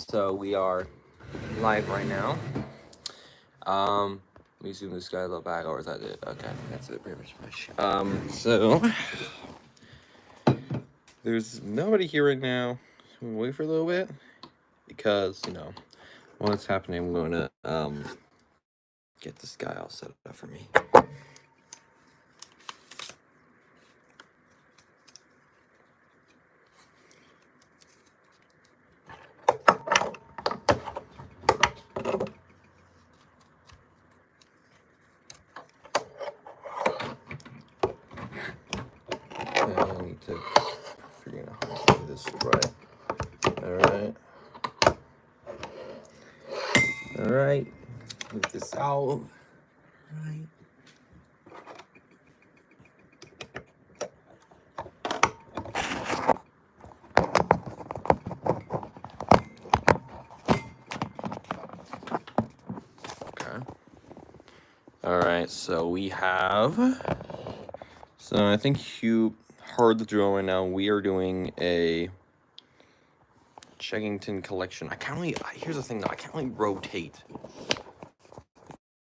So we are live right now. Let me zoom this guy a little back, or is that it? Okay, I think that's it pretty much. So there's nobody here right now. I'm gonna wait for a little bit because while it's happening, I'm going to get this guy all set up for me. I need to figure out how to do this right. All right. Move this out. Right. Okay. All right. So we have. So I think you heard the drill right now. We are doing a Chuggington collection. I can't really. Here's the thing though. I can't really rotate.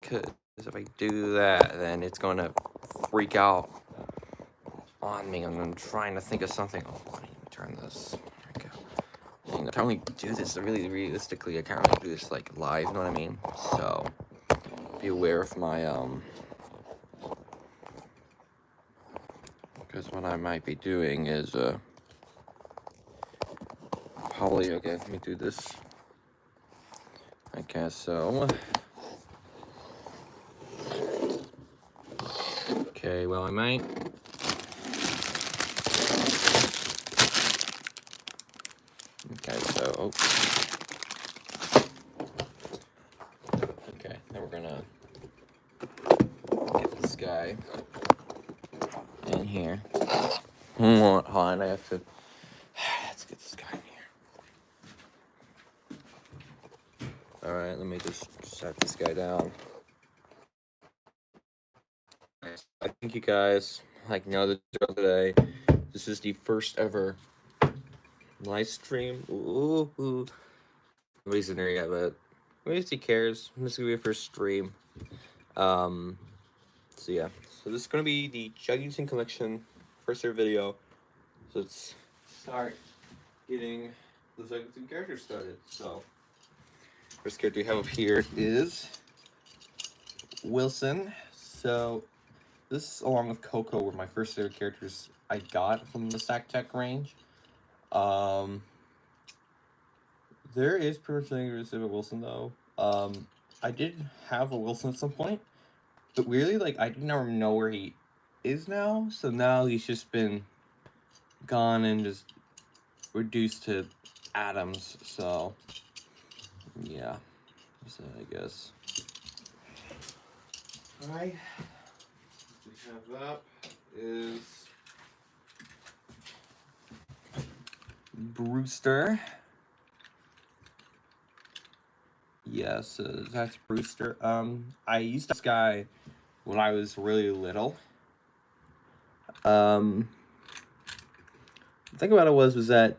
Because if I do that, then it's going to freak out on me. I'm trying to think of something. Oh, let me turn this. There we go. I can't really do this really realistically. I can't really do this like live, you know what I mean? So be aware of my because what I might be doing is probably okay. Let me do this. Okay, so okay, well I might. Okay, so okay, now we're gonna get this guy in here. Hold on, I have to. Let's get this guy in here. All right, let me just set this guy down. I think you guys know the drill today. This is the first ever live stream. Ooh. Nobody's in there yet, but nobody cares. This is gonna be a first stream. So yeah. So this is gonna be the Chuggington collection first ever video. So let's start getting the Chuggington characters started. So first character we have up here is Wilson. So this, along with Coco, were my first ever characters I got from the Stack Tech range. There is pretty much nothing to say about Wilson though. I did have a Wilson at some point, but weirdly, I didn't ever know where he is now. So now he's just been gone and just reduced to atoms. So yeah, so I guess. All right, we have up is Brewster. Yes, that's Brewster. I used this guy when I was really little. The thing about it was that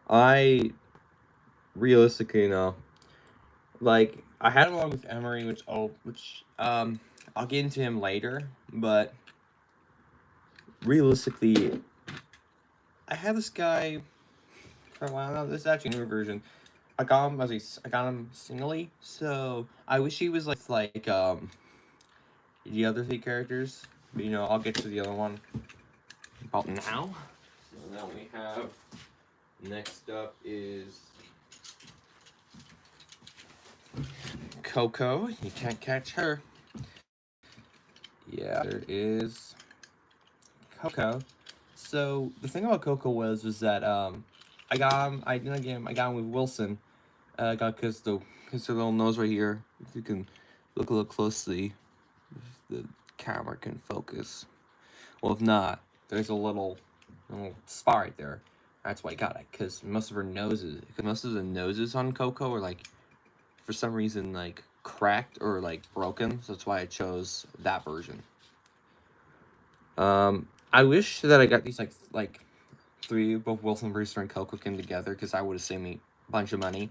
I realistically, I had him along with Emery, which I'll get into him later, but realistically, I had this guy for a while now. This is actually a newer version. I got him singly, so I wish he was like the other three characters. But I'll get to the other one about now. So now we have next up is Coco. You can't catch her. Yeah, there is Coco. So the thing about Coco was that I got him with Wilson. I got because the little nose right here. If you can look a little closely, if the camera can focus. Well, if not, there's a little spot right there. That's why I got it, because most of the noses on Coco are for some reason cracked or broken. So that's why I chose that version. I wish that I got these three, both Wilson, Brewster, and Coco came together, because I would have saved me bunch of money.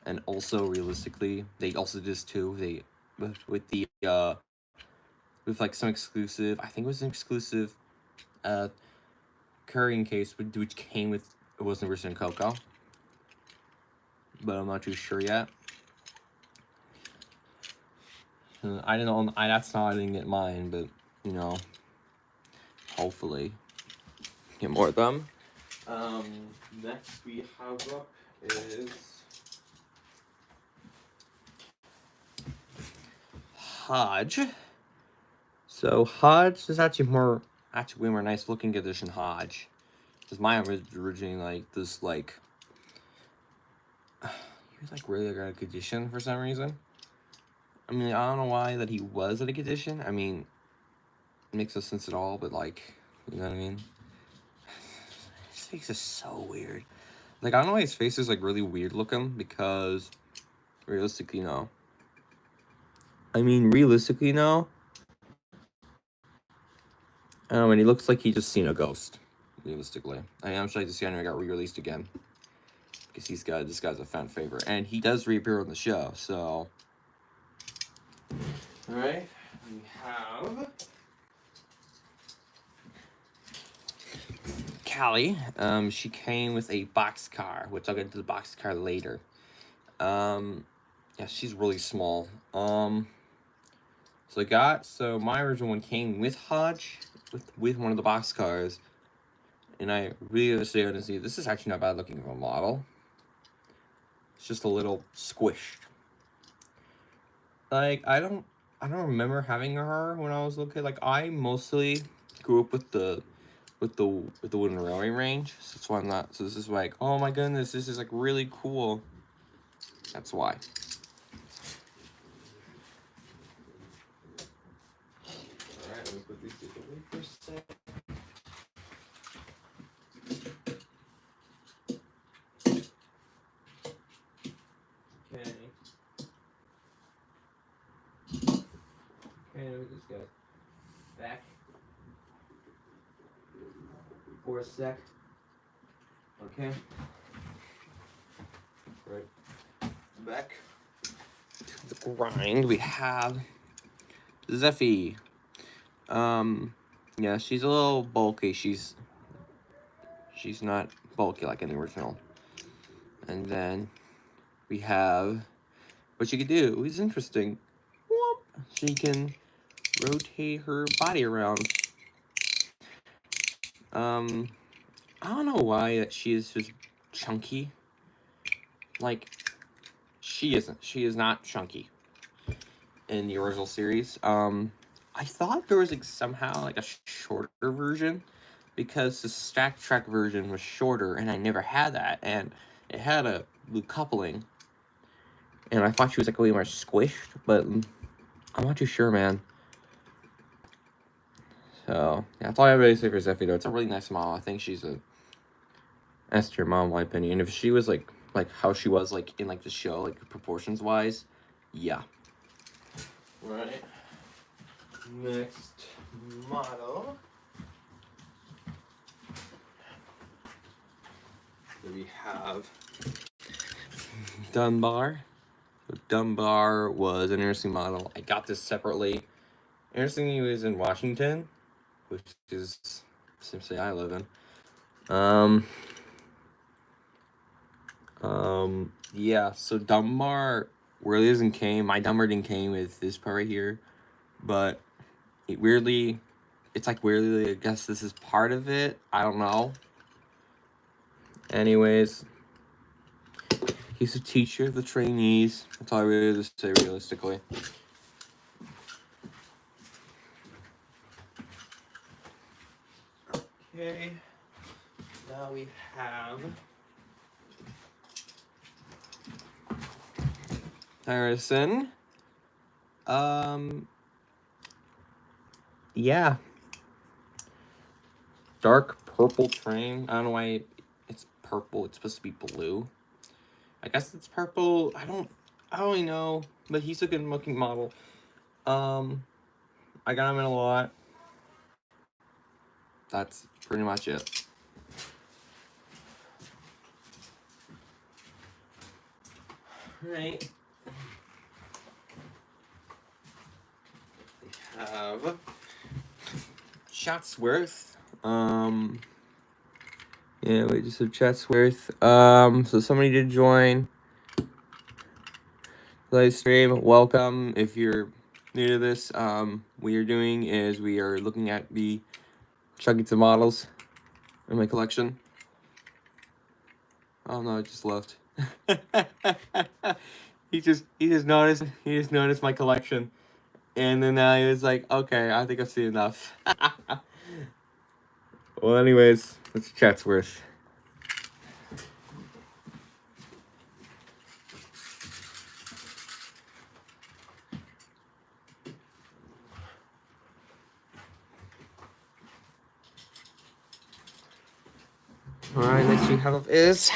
And also, realistically, they also did this too. They with the with like some exclusive. I think it was an exclusive carrying case which came with, it wasn't originally Coco, but I'm not too sure yet. I didn't know. That's not. I didn't get mine, but you know, hopefully get more of them. Next we have up is Hodge. So Hodge is actually way more nice looking edition Hodge. Because mine was originally like this, like he was like really like a condition for some reason. I mean, I don't know why that he was at a condition. I mean, it makes no sense at all, but like, you know what I mean? His face is so weird. Like, I don't know why his face is like really weird looking, because realistically, no. I mean, realistically, no. I don't know, and he looks like he just seen a ghost. Realistically, I mean, I'm sure this anime got re-released again, because this guy's a fan favorite, and he does reappear on the show. So, all right, we have Callie. She came with a boxcar, which I'll get into the boxcar later. Yeah, she's really small. So my original one came with Hodge, with one of the boxcars, and I really understand to see this is actually not bad looking of a model. It's just a little squished. Like, I don't remember having her when I was a little kid. Like, I mostly grew up with the wooden railway range. So that's why I'm not. So this is like, oh my goodness, this is like really cool. That's why. All right, let me put these away for a sec. Okay. Okay, let me just go back for a sec. Okay. Right. Back to the grind. We have Zeffy. Yeah, she's a little bulky. She's not bulky like in the original. And then we have what she can do is interesting. Whoop. She can rotate her body around. I don't know why that she is just chunky. Like, she isn't. She is not chunky in the original series. I thought there was like somehow like a shorter version, because the Stack Track version was shorter, and I never had that, and it had a blue coupling, and I thought she was like way more squished, but I'm not too sure, man. So yeah, that's all I really say for Zeffy though. It's a really nice model. I think she's a S tier model in my opinion. If she was like how she was like in like the show, like proportions wise, yeah. Right. Next model. We have Dunbar. So Dunbar was an interesting model. I got this separately. Interestingly, he was in Washington, which is essentially I live in. Yeah, so Dunbar really doesn't came. My Dunbar didn't came with this part right here, but it weirdly, it's like weirdly, I guess this is part of it. I don't know. Anyways, he's a teacher of the trainees. That's all I really have to say realistically. Okay, now we have Harrison. Yeah. Dark purple train. I don't know why it's purple. It's supposed to be blue. I guess it's purple. I don't really know, but he's a good looking model. I got him in a lot. That's pretty much it. Right. We have Chatsworth. Yeah, we just have Chatsworth. So somebody did join live stream. Welcome. If you're new to this, what you're doing is we are looking at the Chuggington models in my collection. Oh no, I just left. he just noticed my collection, and then he was like, okay, I think I've seen enough. Well, anyways, that's Chatsworth. Alright, next we have is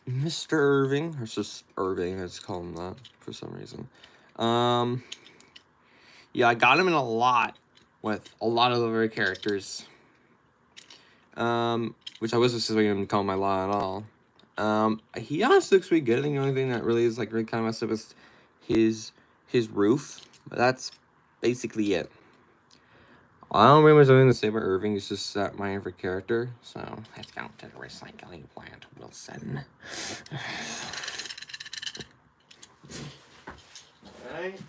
Mr. Irving, or just Irving, I just call him that for some reason. Yeah, I got him in a lot with a lot of other characters. Which I wasn't expecting him to call my lot at all. He honestly looks pretty good. I think the only thing that really is like really kind of messed up is his roof. But that's basically it. I don't remember something to say about Irving. It's just my favorite character. So let's go to the recycling plant, Wilson. Alright.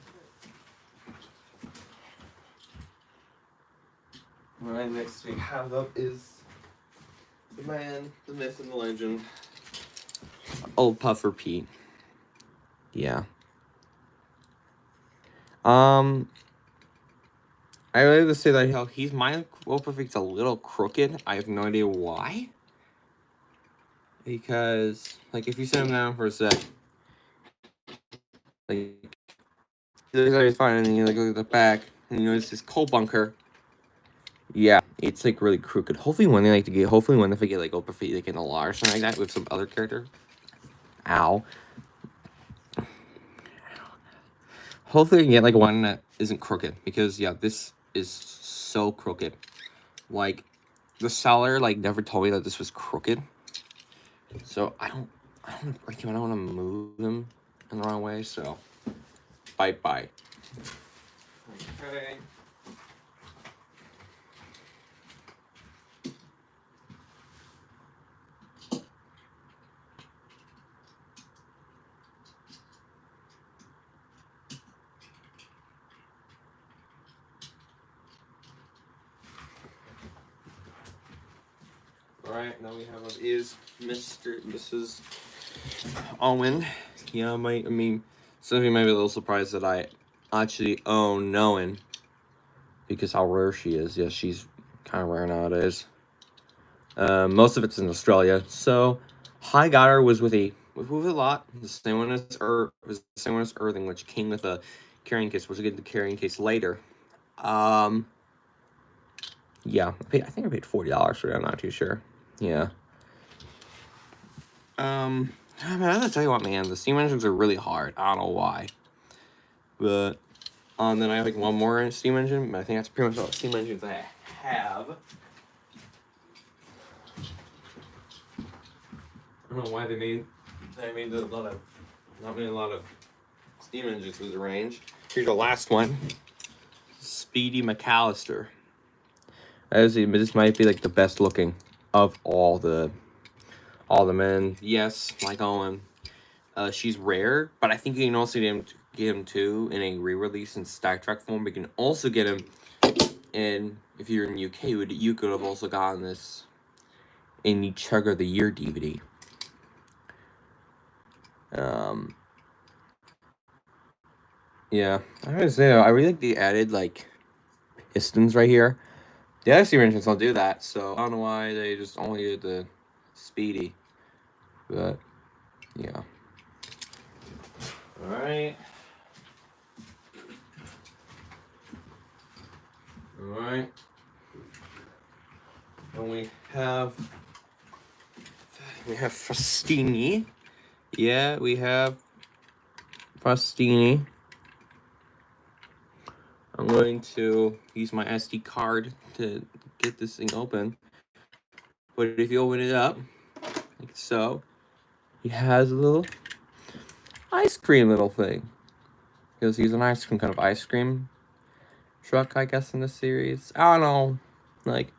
Alright, next we have up is the man, the myth, and the legend. Old Puffer Pete. Yeah. I really have to say that he's my Will Perfect's a little crooked. I have no idea why. Because like if you sit him down for a sec, like he looks like he's fine, and then you like look at the back and you notice this coal bunker. Yeah, it's like really crooked. Hopefully when if they get like Will Perfect like in a lot or something like that with some other character. Ow. Hopefully I can get like one that isn't crooked, because yeah, this is so crooked. Like the seller like never told me that this was crooked. So I don't want to break him. I don't want to move him in the wrong way. So bye. Okay. Alright, now we have is Mrs. Owen. Yeah, some of you might be a little surprised that I actually own Noen, because how rare she is. Yeah, she's kind of rare nowadays. Most of it's in Australia. So High got her was with a lot. The same one as Earthing, which came with a carrying case. We'll get the carrying case later. Yeah, I think I paid $40 for it. I'm not too sure. Yeah. Man, I gotta tell you what, man, the steam engines are really hard. I don't know why. But then I have like one more steam engine, but I think that's pretty much all the steam engines I have. I don't know why they made not made a lot of steam engines with the range. Here's the last one. Speedy McAllister. This might be like the best looking of all the men. Yes, like Owen. She's rare, but I think you can also get him too in a re-release in Star Trek form. But you can also get him in, if you're in UK, you could have also gotten this in the Chugger of the Year DVD. Yeah, I gotta say, I really like the added like pistons right here. The other steam engines don't do that, so I don't know why they just only did the Speedy. But yeah. All right. And we have Faustini. Yeah, we have Faustini. I'm going to use my SD card to get this thing open. But if you open it up, like so, he has a little ice cream little thing. Because he's an ice cream kind of ice cream truck, I guess, in this series. I don't know. Like,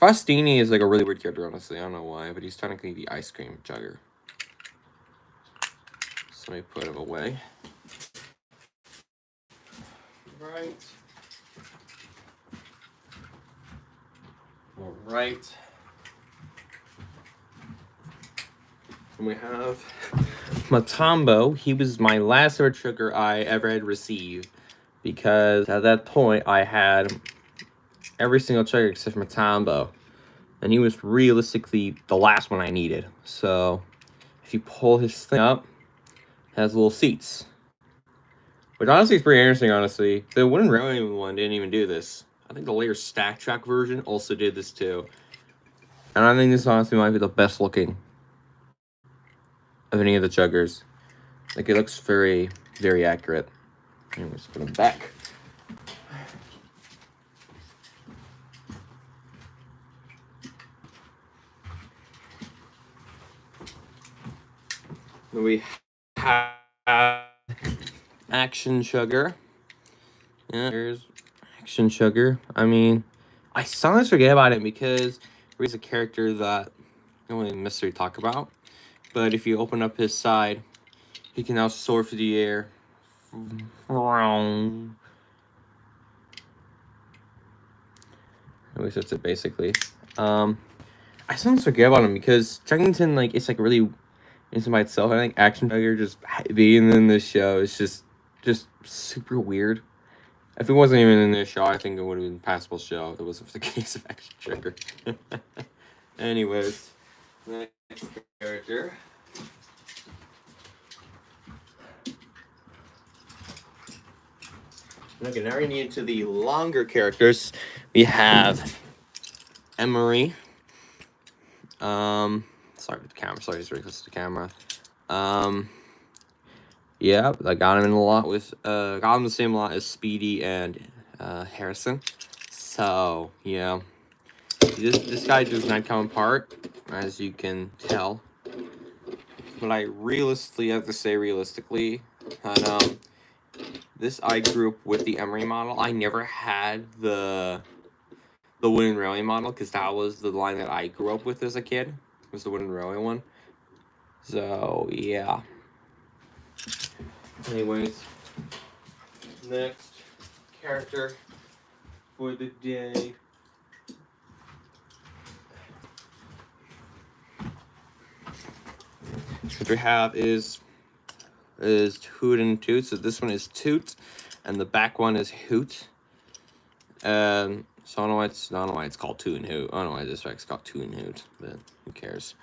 Faustini is like a really weird character, honestly. I don't know why, but he's technically the ice cream chugger. So let me put him away. Right. All right. And we have Matambo. He was my last ever trigger I ever had received, because at that point I had every single trigger except for Matambo, and he was realistically the last one I needed. So if you pull his thing up, it has little seats, which honestly is pretty interesting. Honestly, the Wooden Railway one didn't even do this. I think the later Stack Track version also did this too, and I think this honestly might be the best looking of any of the chuggers. Like, it looks very, very accurate. Anyways, put them back. Then we have Action Chugger. Yeah, there's Action Chugger. I mean, I sometimes forget about it because he's a character that I don't really necessarily talk about. But if you open up his side, he can now soar through the air. At least that's it, basically. I sometimes forget about him because Chuggington, like, it's like really innocent by itself. I think Action Chugger just being in this show is just super weird. If it wasn't even in this show, I think it would have been a passable show if it wasn't for the case of Action Chugger. Anyways, next character. Okay, now we're getting into the longer characters. We have Emery. Sorry with the camera. Sorry, it's very close to the camera. Yeah, I got him in a lot with got him the same lot as Speedy and Harrison. So yeah, this guy does not come apart, as you can tell. But I realistically have to say, that this I grew up with the Emery model. I never had the Wooden Railway model, because that was the line that I grew up with as a kid. Was the Wooden Railway one. So yeah. Anyways, next character for the day. What we have is Toot and Toot. So this one is Toot, and the back one is Hoot. So I don't know why it's called Toot and Hoot. I don't know why this is called Toot and Hoot, but who cares?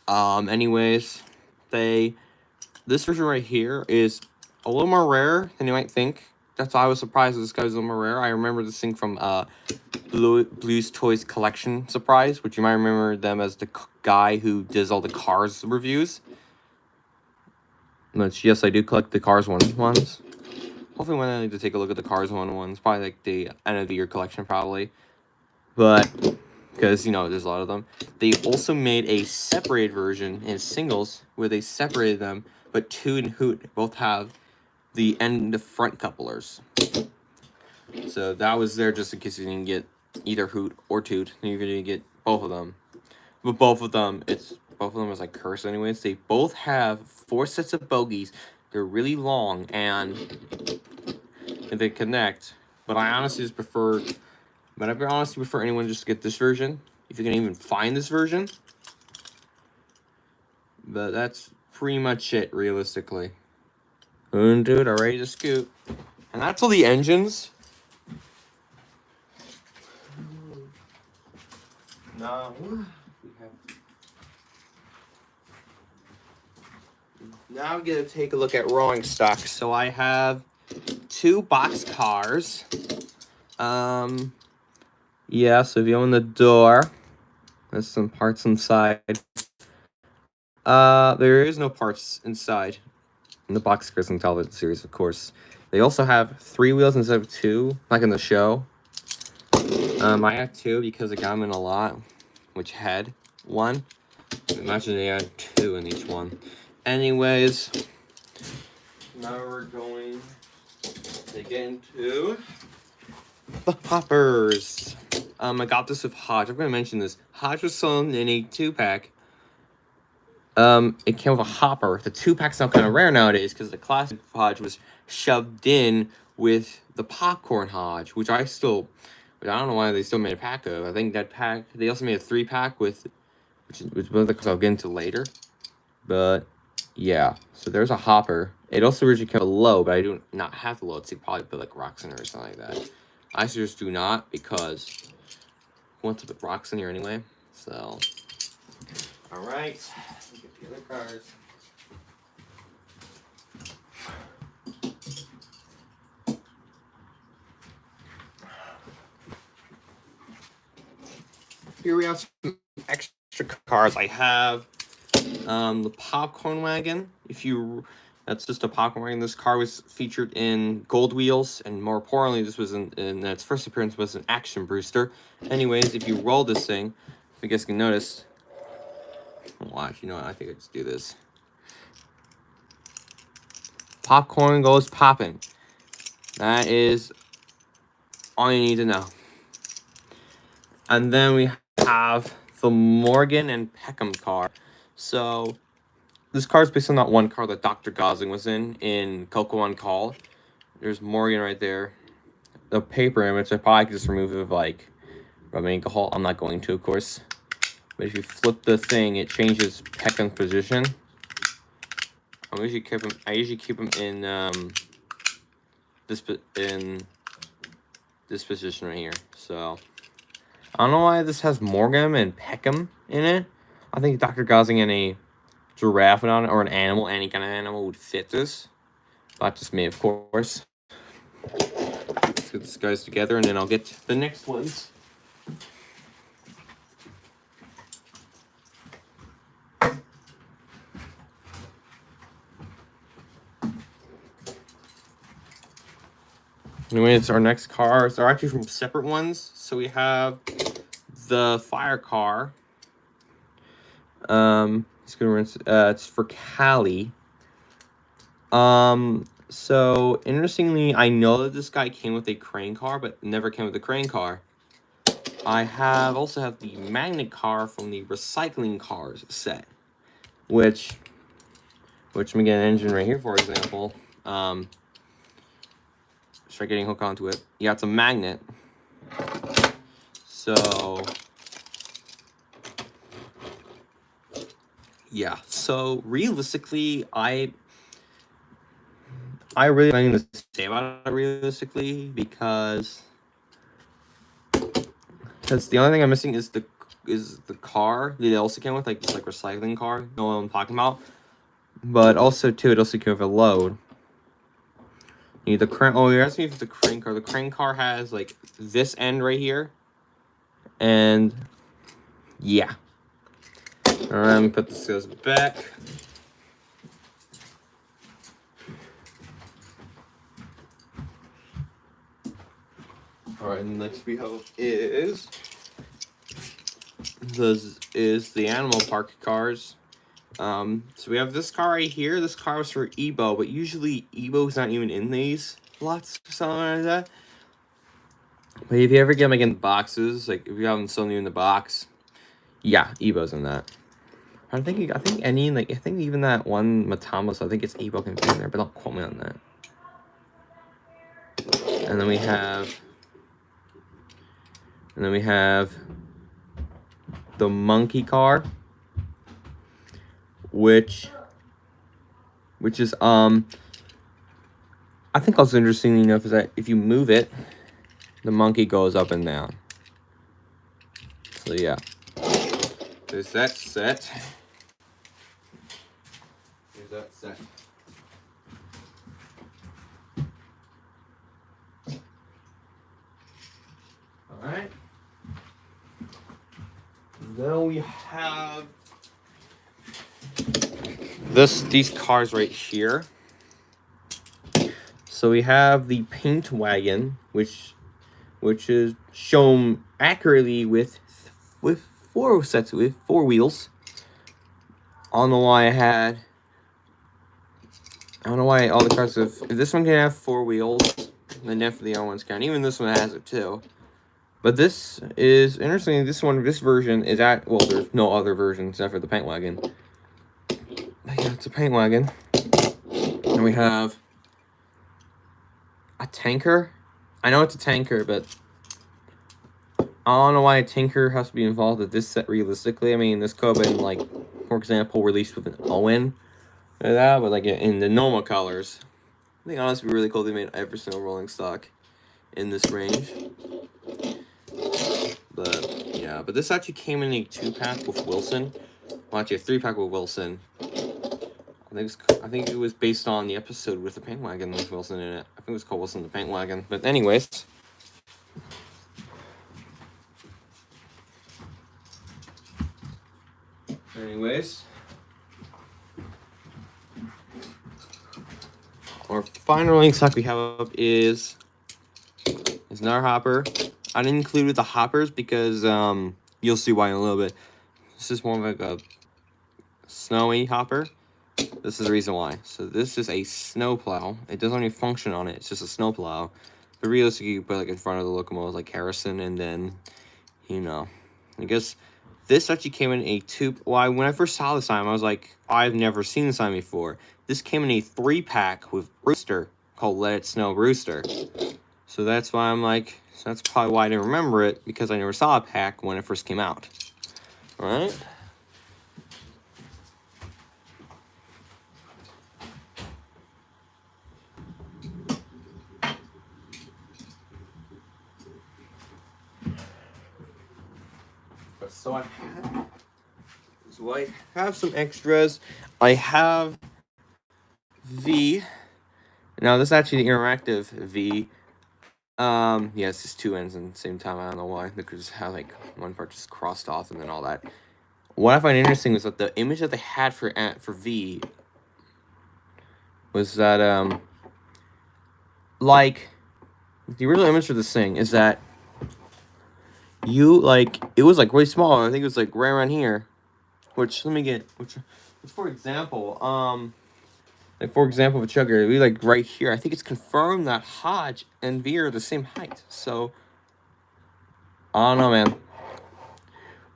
Anyways, this version right here is a little more rare than you might think. That's why I was surprised that this guy was a little more rare. I remember this thing from Blue's Toys Collection Surprise, which you might remember them as the guy who does all the Cars reviews. Which, yes, I do collect the Cars ones. Hopefully one day I need to take a look at the Cars ones. Probably like the end of the year collection, probably. But, because, you know, there's a lot of them. They also made a separated version in singles where they separated them, but Toot and Hoot both have the front couplers. So that was there just in case you didn't get either Hoot or Toot. You're gonna get both of them. But both of them is like cursed anyways. They both have 4 sets of bogies. They're really long and they connect. But I honestly prefer anyone just to get this version, if you can even find this version. But that's pretty much it, realistically. And dude, are ready to scoot. And that's all the engines. Now we get to take a look at rolling stock. So I have 2 box cars. Yeah, so if you open the door, there's some parts inside. There is no parts inside in the box cars in television series, of course. They also have 3 wheels instead of 2, like in the show. I have 2 because I got them in a lot, which had 1. Imagine they had 2 in each one. Anyways, Now we're going to get into the poppers. I got this with Hodge. I'm going to mention this. Hodge was sold in a 2-pack. It came with a hopper. The 2-pack's now kind of rare nowadays because the classic Hodge was shoved in with the popcorn Hodge, which I don't know why they still made a pack of. I think that pack, they also made a 3-pack with, which I'll get into later. But yeah, so there's a hopper. It also originally came with a low, but I do not have the low. So you probably put like rocks in it or something like that. I just do not because I want to put rocks in here anyway. So, all right, let's get the other cards. Here we have some extra cards. I have the popcorn wagon. That's just a popcorn wagon. This car was featured in Gold Wheels, and more importantly, this was in its first appearance was an action booster. Anyways, if you roll this thing, if you guys can notice, watch. You know what? I think I just do this. Popcorn goes popping. That is all you need to know. And then we have the Morgan and Peckham car. So this car is based on that one car that Dr. Gosling was in Coco on Call. There's Morgan right there. The paper image, I probably could just remove it with like rubbing alcohol. I'm not going to, of course. But if you flip the thing, it changes Peckham's position. I usually keep him in this position right here. So I don't know why this has Morgan and Peckham in it. I think Dr. Gosling and a giraffe on it, or an animal, any kind of animal would fit this. Not just me, of course. Let's get these guys together, and then I'll get to the next ones. Anyways, our next cars are actually from separate ones. So we have the fire car. It's for Cali. So interestingly, I know that this guy came with a crane car, but never came with a crane car. I also have the magnet car from the recycling cars set, which I'm gonna get an engine right here, for example. Start getting hooked onto it. Yeah, it's a magnet. So yeah, so realistically, I really don't even say about it realistically because the only thing I'm missing is the car that it also came with, like this recycling car. You know what I'm talking about? But also too, it also came with a load. You need the crane. Oh, you're asking me if it's a crane car. The crane car has like this end right here, and yeah. All right, let me put this guys back. All right, and next we have is the animal park cars. So we have this car right here. This car was for Ebo, but usually Ebo's not even in these lots or something like that. But if you ever get them like in boxes, like if you have them still new in the box, yeah, Ebo's in that. I think even that one Matamos, I think it's Ebo can be in there, but don't quote me on that. And then we have the monkey car, which is I think also interesting enough is that if you move it, the monkey goes up and down. So yeah, there's that set. All right. Then we have these cars right here. So we have the paint wagon, which is shown accurately with 4 wheels. I don't know why I I don't know why all the cars have... If this one can have 4 wheels, then definitely the other ones can. Even this one has it too. But this is interesting. This version is well, there's no other version except for the paint wagon. But yeah, it's a paint wagon. And we have a tanker. I know it's a tanker, but I don't know why a tanker has to be involved with this set realistically. I mean, this could have been, like, for example, released with an Owen or that, but like in the normal colors. I think honestly, it'd be really cool if they made every single rolling stock in this range. But yeah, but this actually came in a 2-pack with Wilson. Well, actually a 3-pack with Wilson. I think it was based on the episode with the paint wagon with Wilson in it. I think it was called Wilson the Paint Wagon. But anyways. Our final rolling stock we have up is another hopper. I didn't include the hoppers because you'll see why in a little bit. This is more of like a snowy hopper. This is the reason why. So this is a snow plow. It doesn't even function on it. It's just a snow plow. But realistically, you put like in front of the locomotive like Harrison, and then, you know, I guess this actually came in a 2. Well, when I first saw this sign, I was like, I've never seen this sign before. This came in a 3-pack with Rooster called Let It Snow Rooster. So that's why I'm like, so that's probably why I didn't remember it, because I never saw a pack when it first came out. Alright? So I have some extras. I have V. Now this is actually the interactive V. Yeah, it's just 2 ends at the same time. I don't know why. They could just have like one part just crossed off and then all that. What I find interesting was that the image that they had for V was that like the original image for this thing is that it was like really small. I think it was like right around here. Which for example, like for example, with Chugger, we like right here. I think it's confirmed that Hodge and V are the same height. So I don't know, man.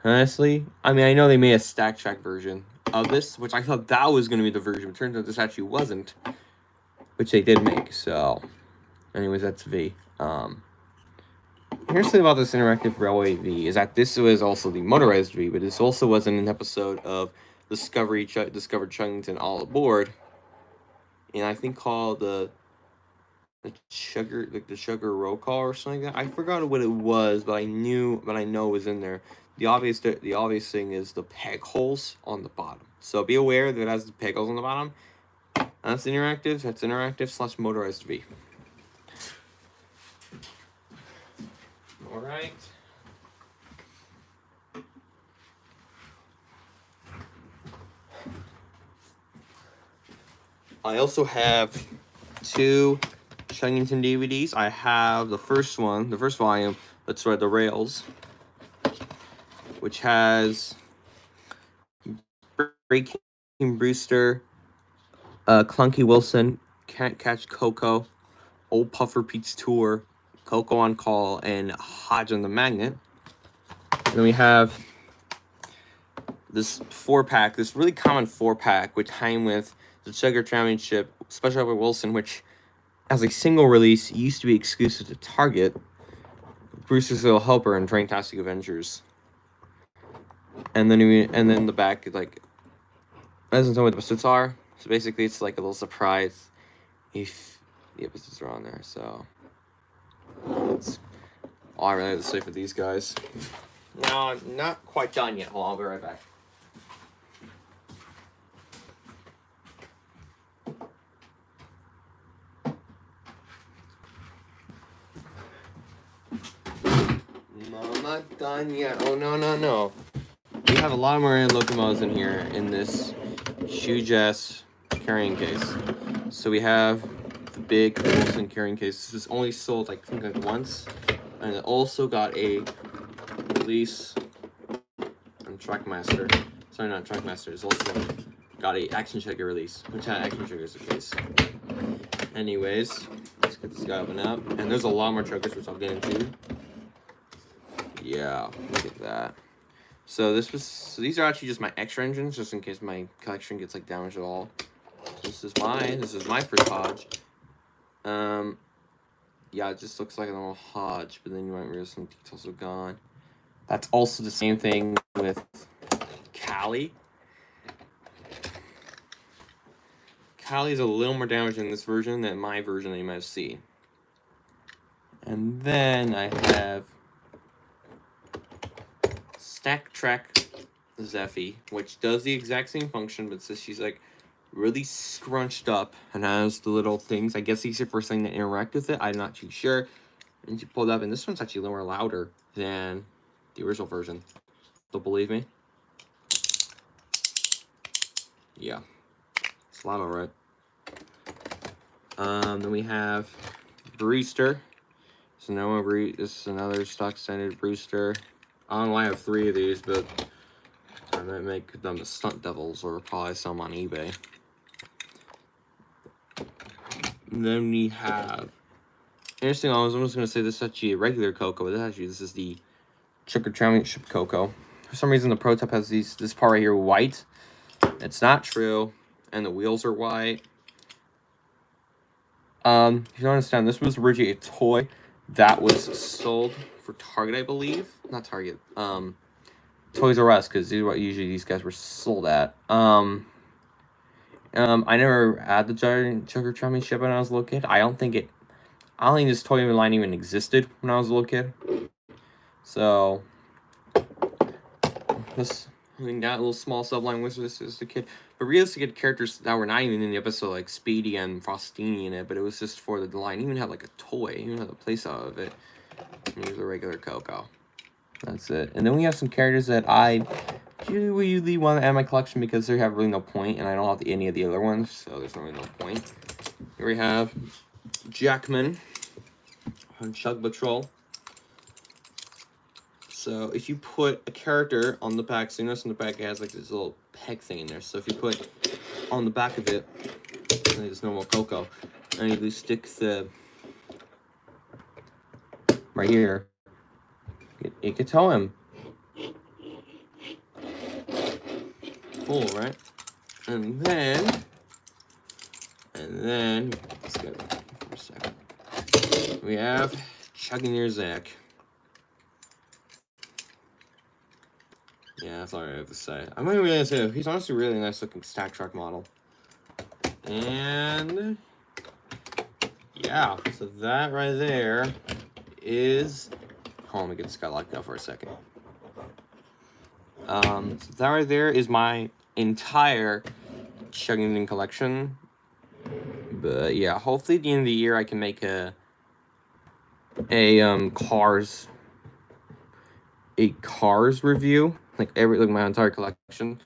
Honestly, I mean, I know they made a stack track version of this, which I thought that was gonna be the version. But it turns out this actually wasn't, which they did make. So, anyways, that's V. Here's the thing about this interactive railway V is that this was also the motorized V, but this also was in an episode of Discovered Chuggington All Aboard, and I think called the Sugar Roll Call or something like that. I forgot what it was, but I know it was in there. The obvious thing is the peg holes on the bottom. So be aware that it has the peg holes on the bottom. That's interactive. That's interactive / motorized V. All right. I also have 2 Chuggington DVDs. I have the first volume, Let's Ride the Rails, which has Breaking Brewster, Clunky Wilson, Can't Catch Coco, Old Puffer Pete's Tour, Coco on Call, and Hodge on the Magnet. And then we have this 4-pack, this really common 4-pack, which came with the Chugger Championship Special with Wilson, which as a single release used to be exclusive to Target, Brewster's Little Helper, and Fantastic Adventures. And then the back like doesn't tell me what the episodes are. So basically, it's like a little surprise if the episodes are on there. So that's all I really have to say for these guys. No, I'm not quite done yet. Hold on, I'll be right back. No, I'm not done yet. Oh, no. We have a lot more locomotives in here in this huge ass carrying case. So we have the big Wilson carrying case. This was only sold, I think, like once. And it also got a release on Trackmaster. Sorry, not Trackmaster. It's also got a action figure release, which had action figures the case. Anyways, let's get this guy open up. And there's a lot more chuggers, which I'll get into. Yeah, look at that. So these are actually just my extra engines, just in case my collection gets like damaged at all. This is my first Hodge. Yeah, it just looks like a normal Hodge, but then you might realize some details are gone. That's also the same thing with Callie. Callie's a little more damaged in this version than my version that you might have seen. And then I have Stack Track Zeffy, which does the exact same function, but says she's like really scrunched up and has the little things. I guess these are for something to interact with it. I'm not too sure. And she pulled up, and this one's actually a little more louder than the original version. Don't believe me? Yeah, it's loud, alright. Then we have Brewster. So this is another stock standard Brewster. I don't know why I have 3 of these, but I might make them the Stunt Devils or probably sell them on eBay. And then we have, interesting, I'm just going to say this is actually a regular Coco, but this is the Sugar Championship Coco. For some reason, the prototype has this part right here white. It's not true, and the wheels are white. If you don't understand, this was originally a toy that was sold for Target, I believe. Not Target. Toys R Us, because this is what usually these guys were sold at. I never had the Sugar Championship when I was a little kid. I don't think this toy line even existed when I was a little kid. So, that little small subline was just a kid. But realistic characters that were not even in the episode, like Speedy and Frostini in it, but it was just for the line. Even had like a toy, even had a place out of it. And here's a regular Coco. That's it. And then we have some characters that I usually want to add my collection because they have really no point, and I don't have any of the other ones, so there's really no point. Here we have Jackman on Chug Patrol. So if you put a character on the back, so you notice on the back it has like this little peg thing in there. So if you put on the back of it, like this normal Coco, and you stick the right here, you could tow him. Cool, right? And then let's go for a second. We have Chuggington Zach. Yeah, that's all I have to say. I'm not even gonna say he's honestly a really nice looking Stack Track model. And yeah, so that right there is. Hold on, let me get this guy locked up for a second. So that right there is my entire Chuggington collection. But yeah, hopefully at the end of the year I can make a cars review, like my entire collection.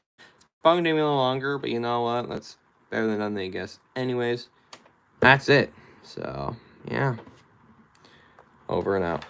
Probably gonna take me a little longer, but you know what? That's better than nothing, I guess. Anyways, that's it. So yeah, over and out.